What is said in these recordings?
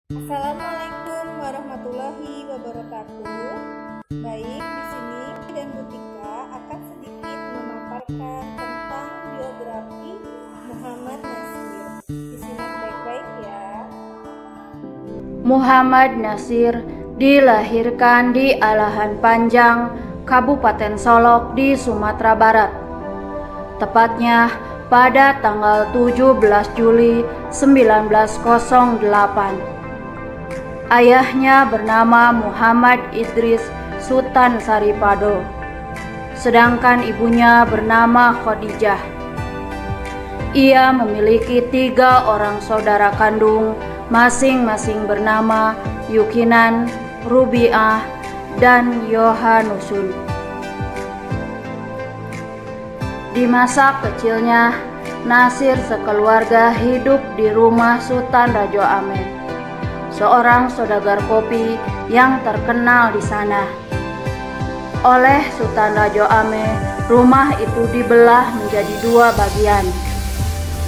Assalamualaikum warahmatullahi wabarakatuh. Baik, di sini dan Butika akan sedikit memaparkan tentang biografi Muhammad Nasir. Disimak baik-baik ya. Muhammad Nasir dilahirkan di Alahan Panjang, Kabupaten Solok di Sumatera Barat. Tepatnya pada tanggal 17 Juli 1908. Ayahnya bernama Muhammad Idris Sultan Saripado, sedangkan ibunya bernama Khadijah. Ia memiliki 3 orang saudara kandung, masing-masing bernama Yukinan, Rubi'ah, dan Yohanusun. Di masa kecilnya, Nasir sekeluarga hidup di rumah Sultan Rajo Ameh, seorang saudagar kopi yang terkenal di sana. Oleh Sultan Rajo Ameh, rumah itu dibelah menjadi 2 bagian.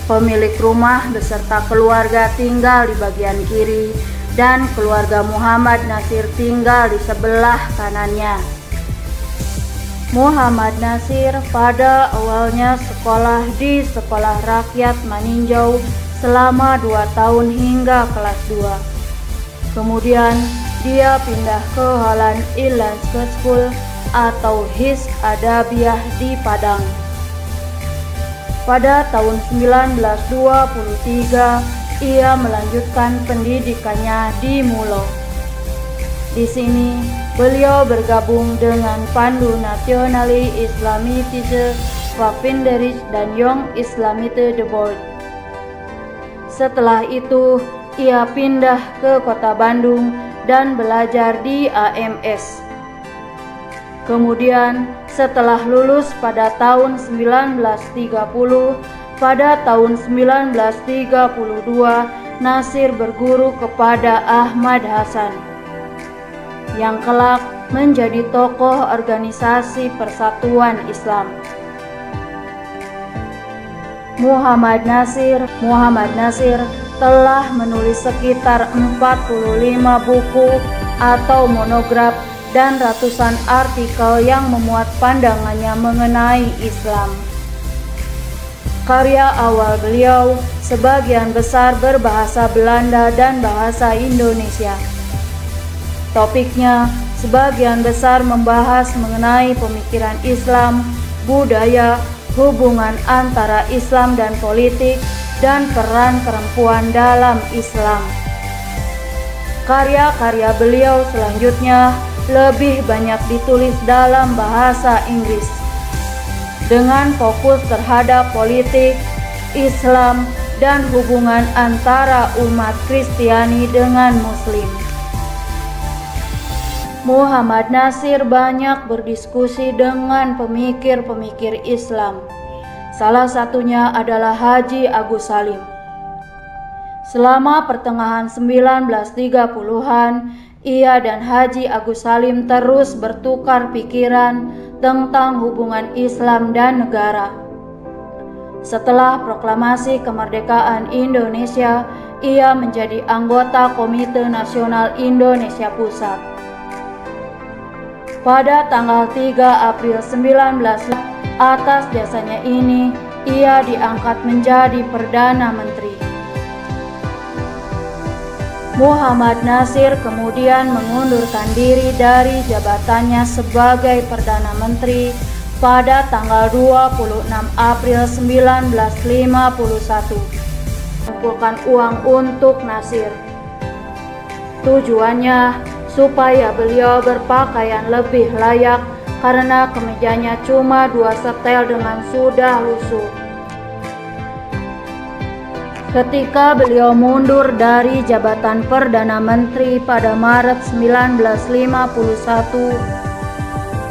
Pemilik rumah beserta keluarga tinggal di bagian kiri dan keluarga Muhammad Nasir tinggal di sebelah kanannya. Muhammad Nasir pada awalnya sekolah di Sekolah Rakyat Maninjau selama 2 tahun hingga kelas 2. Kemudian dia pindah ke Holland Inlandse School atau His Adabiyah di Padang. Pada tahun 1923 ia melanjutkan pendidikannya di Mulo. Di sini beliau bergabung dengan Pandu Nationale Islamitische Vakfinderij dan Young Islamite de Board. Setelah itu ia pindah ke kota Bandung dan belajar di AMS. Kemudian setelah lulus pada tahun 1930, pada tahun 1932 Nasir berguru kepada Ahmad Hasan, yang kelak menjadi tokoh organisasi Persatuan Islam. Muhammad Nasir telah menulis sekitar 45 buku atau monograf dan ratusan artikel yang memuat pandangannya mengenai Islam. Karya awal beliau sebagian besar berbahasa Belanda dan bahasa Indonesia. Topiknya sebagian besar membahas mengenai pemikiran Islam, budaya, hubungan antara Islam dan politik, dan peran perempuan dalam Islam. Karya-karya beliau selanjutnya lebih banyak ditulis dalam bahasa Inggris, dengan fokus terhadap politik, Islam, dan hubungan antara umat Kristiani dengan Muslim. Muhammad Nasir banyak berdiskusi dengan pemikir-pemikir Islam. Salah satunya adalah Haji Agus Salim. Selama pertengahan 1930-an, ia dan Haji Agus Salim terus bertukar pikiran tentang hubungan Islam dan negara. Setelah proklamasi kemerdekaan Indonesia, ia menjadi anggota Komite Nasional Indonesia Pusat. Pada tanggal 3 April 19 atas jasanya ini, ia diangkat menjadi Perdana Menteri. Muhammad Nasir kemudian mengundurkan diri dari jabatannya sebagai Perdana Menteri pada tanggal 26 April 1951. Mengumpulkan uang untuk Nasir. Tujuannya supaya beliau berpakaian lebih layak karena kemejanya cuma 2 setel dengan sudah lusuh. Ketika beliau mundur dari jabatan Perdana Menteri pada Maret 1951,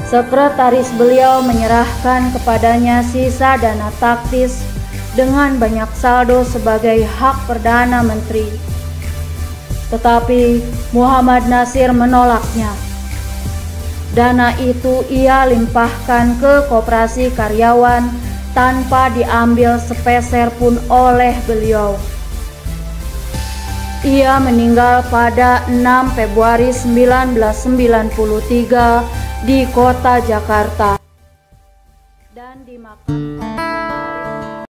sekretaris beliau menyerahkan kepadanya sisa dana taktis dengan banyak saldo sebagai hak Perdana Menteri. Tetapi Muhammad Nasir menolaknya. Dana itu ia limpahkan ke koperasi karyawan tanpa diambil sepeser pun oleh beliau. Ia meninggal pada 6 Februari 1993 di kota Jakarta dan dimakamkan